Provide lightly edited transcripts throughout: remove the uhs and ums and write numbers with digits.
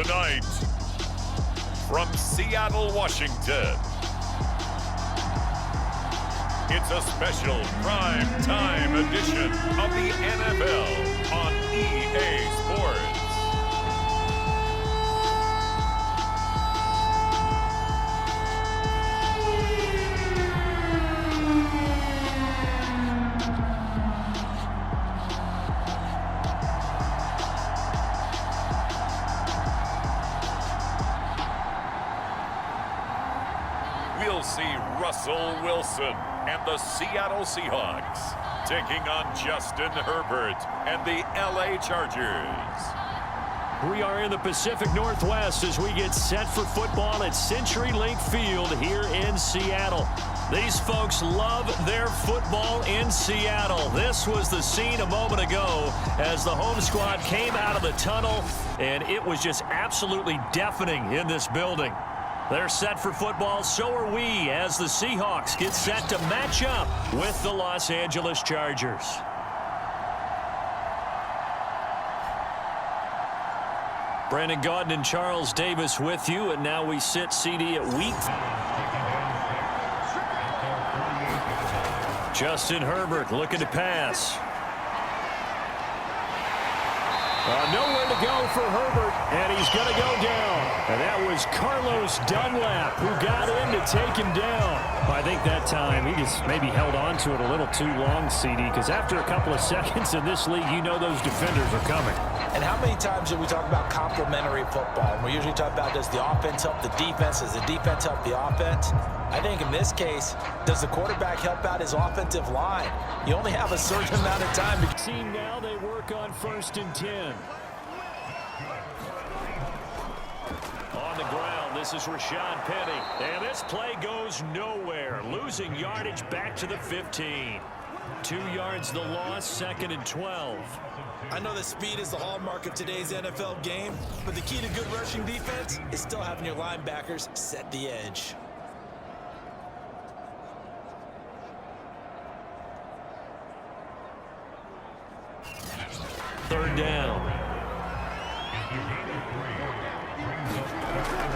Tonight, from Seattle, Washington, it's a special prime time edition of the NFL on EA Sports. We'll see Russell Wilson and the Seattle Seahawks taking on Justin Herbert and the LA Chargers. We are in the Pacific Northwest as we get set for football at CenturyLink Field here in Seattle. These folks love their football in Seattle. This was the scene a moment ago as the home squad came out of the tunnel, and it was just absolutely deafening in this building. They're set for football, so are we, as the Seahawks get set to match up with the Los Angeles Chargers. Brandon Gaudin and Charles Davis with you, and now we sit CD at week. Justin Herbert looking to pass. Nowhere to go for Herbert, and he's going to go down. And that was Carlos Dunlap who got in to take him down. I think that time he just maybe held on to it a little too long, CD, because after a couple of seconds in this league, you know those defenders are coming. And how many times do we talk about complementary football? We usually talk about, does the offense help the defense? Does the defense help the offense? I think in this case, does the quarterback help out his offensive line? You only have a certain amount of time. Team now, they work on 1st and 10. On the ground, this is Rashad Penny. And this play goes nowhere. Losing yardage back to the 15. 2 yards the loss, 2nd and 12. I know that speed is the hallmark of today's NFL game, but the key to good rushing defense is still having your linebackers set the edge. Third down.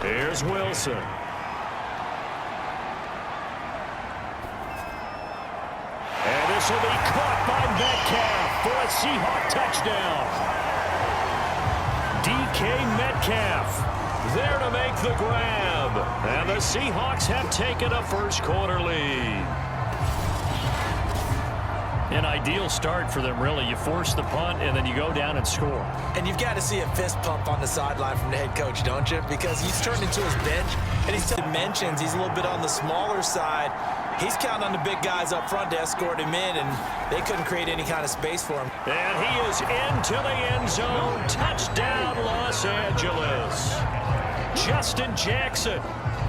Here's Wilson. And this will be caught by Metcalf for a Seahawk touchdown. DK Metcalf there to make the grab. And the Seahawks have taken a first quarter lead. An ideal start for them, really. You force the punt, and then you go down and score. And you've got to see a fist pump on the sideline from the head coach, don't you? Because he's turned into his bench, and he's mentions he's a little bit on the smaller side. He's counting on the big guys up front to escort him in, and they couldn't create any kind of space for him. And he is into the end zone. Touchdown, Los Angeles. Justin Jackson.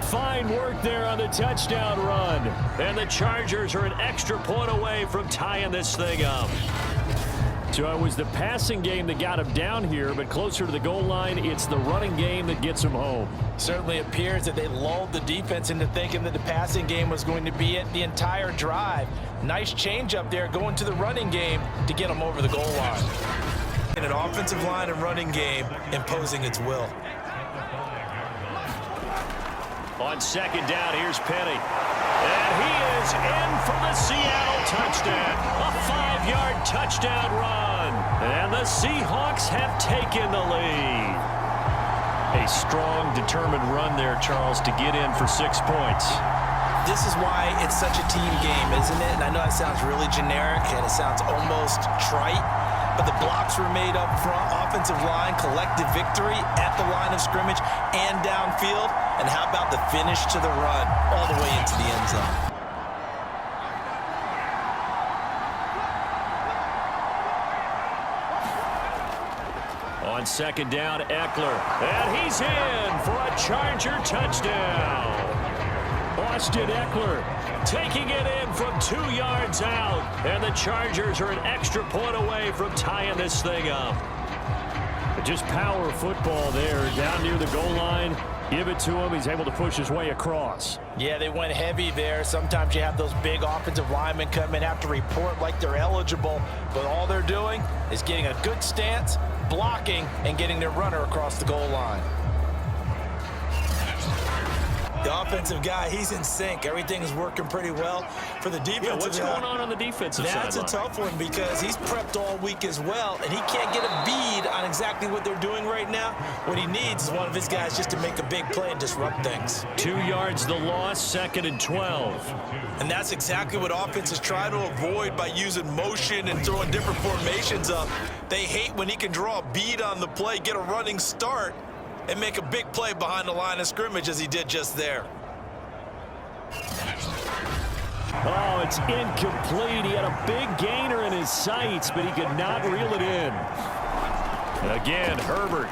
Fine work there on the touchdown run. And the Chargers are an extra point away from tying this thing up. So it was the passing game that got him down here, but closer to the goal line, it's the running game that gets him home. Certainly appears that they lulled the defense into thinking that the passing game was going to be it the entire drive. Nice change up there going to the running game to get them over the goal line. And an offensive line and running game imposing its will. On 2nd down, here's Penny. And he is in for the Seattle touchdown. A 5-yard touchdown run. And the Seahawks have taken the lead. A strong, determined run there, Charles, to get in for 6 points. This is why it's such a team game, isn't it? And I know it sounds really generic and it sounds almost trite, but the blocks were made up front, offensive line, collective victory at the line of scrimmage and downfield. And how about the finish to the run all the way into the end zone? On 2nd down, Eckler. And he's in for a Charger touchdown. Austin Eckler taking it in from 2 yards out. And the Chargers are an extra point away from tying this thing up. Just power football there down near the goal line. Give it to him. He's able to push his way across. Yeah, they went heavy there. Sometimes you have those big offensive linemen come in, have to report like they're eligible, but all they're doing is getting a good stance, blocking, and getting their runner across the goal line. The offensive guy, he's in sync. Everything is working pretty well for the defensive what's going on the defensive side? That's a tough one because he's prepped all week as well, and he can't get a bead on exactly what they're doing right now. What he needs is one of his guys just to make a big play and disrupt things. 2 yards the loss, 2nd and 12. And that's exactly what offenses try to avoid by using motion and throwing different formations up. They hate when he can draw a bead on the play, get a running start, and make a big play behind the line of scrimmage as he did just there. Oh, it's incomplete. He had a big gainer in his sights, but he could not reel it in. Again, Herbert.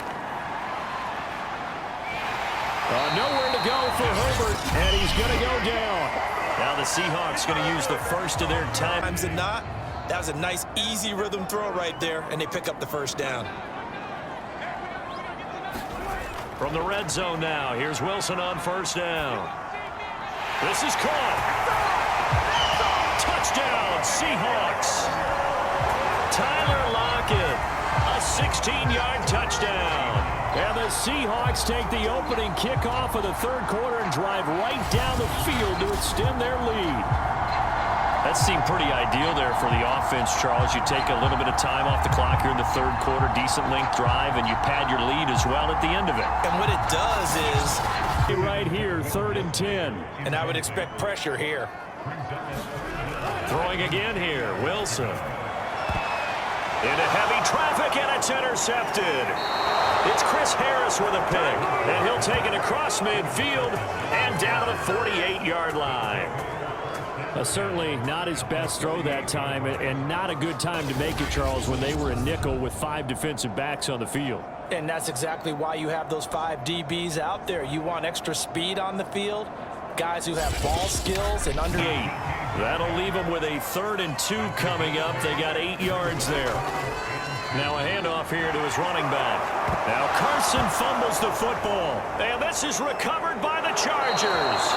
Nowhere to go for Herbert, and he's going to go down. Now the Seahawks going to use the first of their times and not. That was a nice, easy rhythm throw right there, and they pick up the first down. From the red zone now, here's Wilson on first down. This is caught. Touchdown, Seahawks. Tyler Lockett, a 16-yard touchdown. And the Seahawks take the opening kickoff of the third quarter and drive right down the field to extend their lead. That seemed pretty ideal there for the offense, Charles. You take a little bit of time off the clock here in the third quarter, decent length drive, and you pad your lead as well at the end of it. And what it does is... Right here, 3rd and 10. And I would expect pressure here. Throwing again here, Wilson. Into heavy traffic, and it's intercepted. It's Chris Harris with a pick, and he'll take it across midfield and down to the 48-yard line. Certainly not his best throw that time, and not a good time to make it, Charles, when they were in nickel with 5 defensive backs on the field. And that's exactly why you have those 5 DBs out there. You want extra speed on the field, guys who have ball skills and under 8. That'll leave them with a 3rd and 2 coming up. They got 8 yards there. Now a handoff here to his running back. Now Carson fumbles the football, and this is recovered by the Chargers.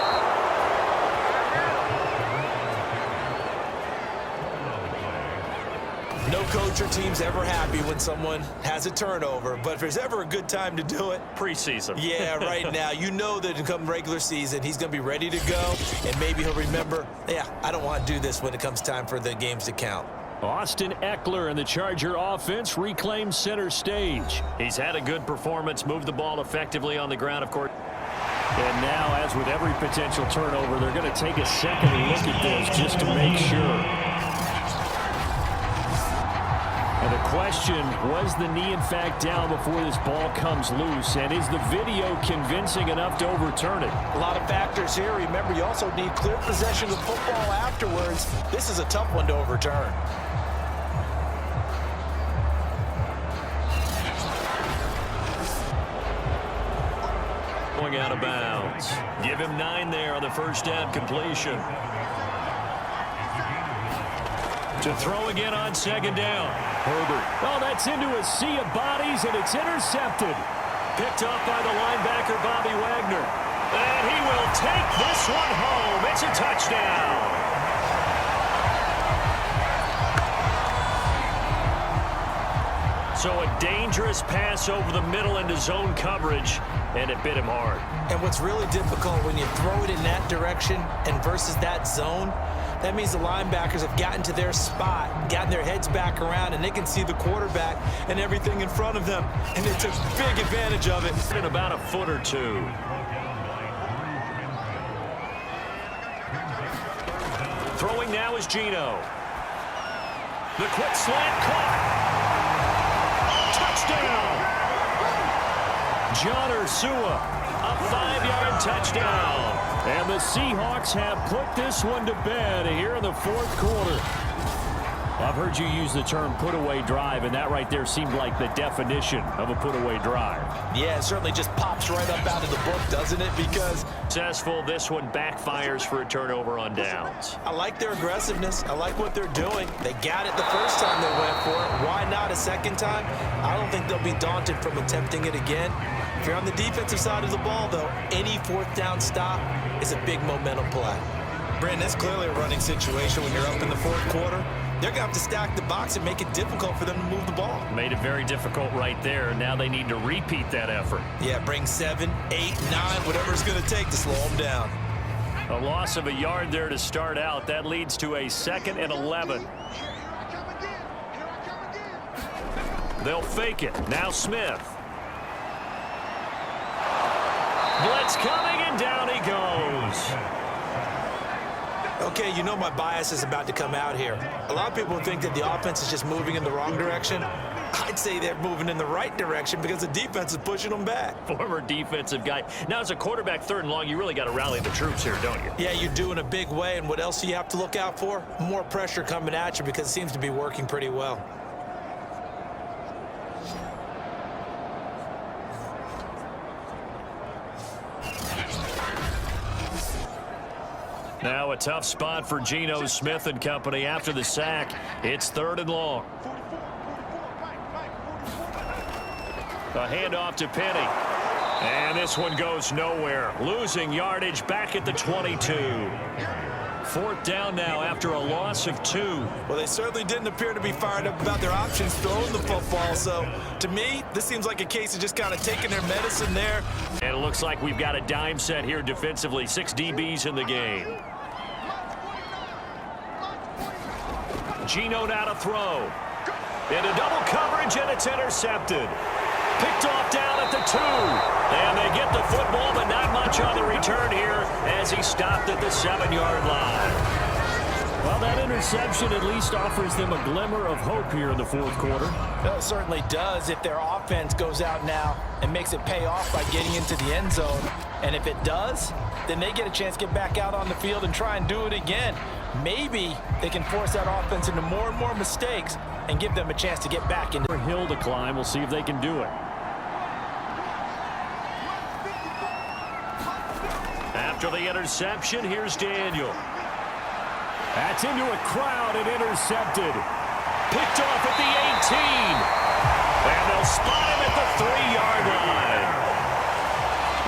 No coach or team's ever happy when someone has a turnover, but if there's ever a good time to do it... Preseason. Yeah, right now. You know that come regular season, he's going to be ready to go, and maybe he'll remember, yeah, I don't want to do this when it comes time for the games to count. Austin Eckler and the Charger offense reclaims center stage. He's had a good performance, moved the ball effectively on the ground, of course. And now, as with every potential turnover, they're going to take a second look at this just to make sure. And the question, was the knee in fact down before this ball comes loose? And is the video convincing enough to overturn it? A lot of factors here. Remember, you also need clear possession of football afterwards. This is a tough one to overturn. Going out of bounds. Give him 9 there on the first down completion. To throw again on 2nd down. Herbert. Oh, that's into a sea of bodies, and it's intercepted. Picked up by the linebacker, Bobby Wagner. And he will take this one home. It's a touchdown. So a dangerous pass over the middle into zone coverage, and it bit him hard. And what's really difficult when you throw it in that direction and versus that zone, that means the linebackers have gotten to their spot, gotten their heads back around, and they can see the quarterback and everything in front of them. And they took big advantage of it. In about a foot or two. Throwing now is Geno. The quick slant caught. Touchdown! John Ursua, a 5-yard touchdown. And the Seahawks have put this one to bed here in the 4th quarter. I've heard you use the term put-away drive, and that right there seemed like the definition of a put-away drive. Yeah, it certainly just pops right up out of the book, doesn't it? Because successful, this one backfires for a turnover on downs. I like their aggressiveness. I like what they're doing. They got it the first time they went for it. Why not a second time? I don't think they'll be daunted from attempting it again. If you're on the defensive side of the ball, though, any 4th down stop is a big momentum play. Brandon, that's clearly a running situation when you're up in the 4th quarter. they're going to have to stack the box and make it difficult for them to move the ball. Made it very difficult right there. Now they need to repeat that effort. Yeah, bring 7, 8, 9, whatever it's going to take to slow them down. A loss of a yard there to start out. That leads to a 2nd and 11. They'll fake it. Now Smith. Blitz coming, and down he goes. Okay, you know my bias is about to come out here. A lot of people think that the offense is just moving in the wrong direction. I'd say they're moving in the right direction because the defense is pushing them back. Former defensive guy. Now, as a quarterback, 3rd and long, you really got to rally the troops here, don't you? Yeah, you do in a big way, and what else do you have to look out for? More pressure coming at you because it seems to be working pretty well. Now a tough spot for Geno Smith and company after the sack. It's 3rd and long. A handoff to Penny. And this one goes nowhere. Losing yardage back at the 22. 4th down now after a loss of 2. Well, they certainly didn't appear to be fired up about their options throwing the football. So, to me, this seems like a case of just kind of taking their medicine there. And it looks like we've got a dime set here defensively. 6 DBs in the game. Geno now to throw. Into double coverage, and it's intercepted. Picked off down at the 2. And they get the football, but not much on the return here as he stopped at the 7-yard line. Well, that interception at least offers them a glimmer of hope here in the 4th quarter. Well, it certainly does if their offense goes out now and makes it pay off by getting into the end zone. And if it does, then they get a chance to get back out on the field and try and do it again. Maybe they can force that offense into more and more mistakes and give them a chance to get back into the hill to climb. We'll see if they can do it. After the interception, here's Daniel. That's into a crowd and intercepted. Picked off at the 18. And they'll spot him at the 3-yard line.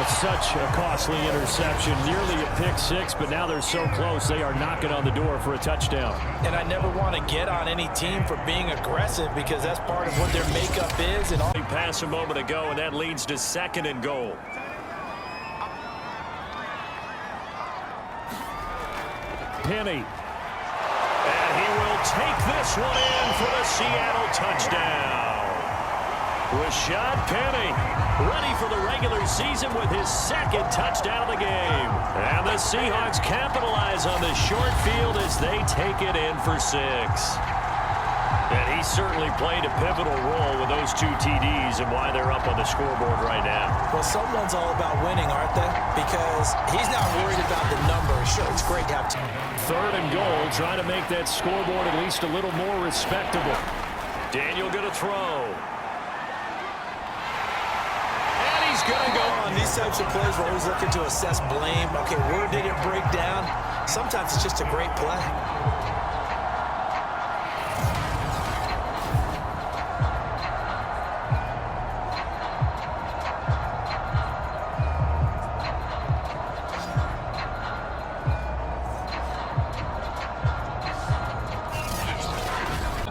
It's such a costly interception, nearly a pick 6, but now they're so close they are knocking on the door for a touchdown. And I never want to get on any team for being aggressive because that's part of what their makeup is. And all pass a moment ago, and that leads to 2nd and goal. Penny. And he will take this one in for the Seattle touchdown. Rashad Penny ready for the regular season with his 2nd touchdown of the game. And the Seahawks capitalize on the short field as they take it in for 6. And he certainly played a pivotal role with those 2 TDs and why they're up on the scoreboard right now. Well, someone's all about winning, aren't they? Because he's not worried about the numbers. Sure, it's great to have 3rd and goal, trying to make that scoreboard at least a little more respectable. Daniel going to throw. And he's going to go. On these types of plays, we're always looking to assess blame. Okay, where did it break down? Sometimes it's just a great play.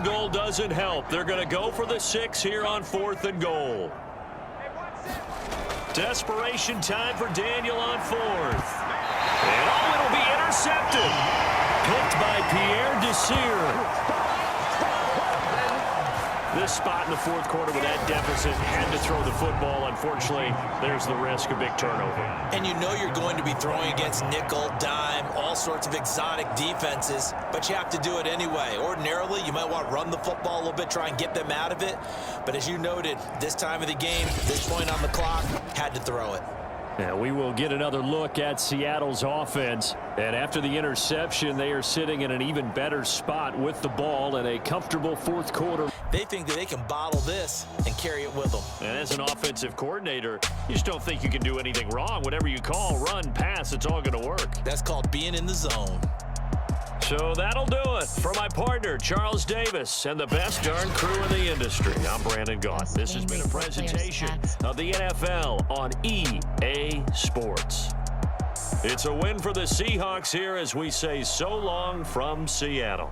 Goal doesn't help. They're going to go for the 6 here on 4th and goal. Desperation time for Daniel on 4th. And it'll be intercepted. Picked by Pierre Desir. This spot in the 4th quarter with that deficit, had to throw the football. Unfortunately, there's the risk of big turnover. And you know you're going to be throwing against nickel, dime, all sorts of exotic defenses, but you have to do it anyway. Ordinarily, you might want to run the football a little bit, try and get them out of it. But as you noted, this time of the game, this point on the clock, had to throw it. Now we will get another look at Seattle's offense. And after the interception, they are sitting in an even better spot with the ball in a comfortable 4th quarter. They think that they can bottle this and carry it with them. And as an offensive coordinator, you just don't think you can do anything wrong. Whatever you call, run, pass, it's all going to work. That's called being in the zone. So that'll do it for my partner, Charles Davis, and the best darn crew in the industry. I'm Brandon Gaunt. This has been a presentation of the NFL on EA Sports. It's a win for the Seahawks here as we say so long from Seattle.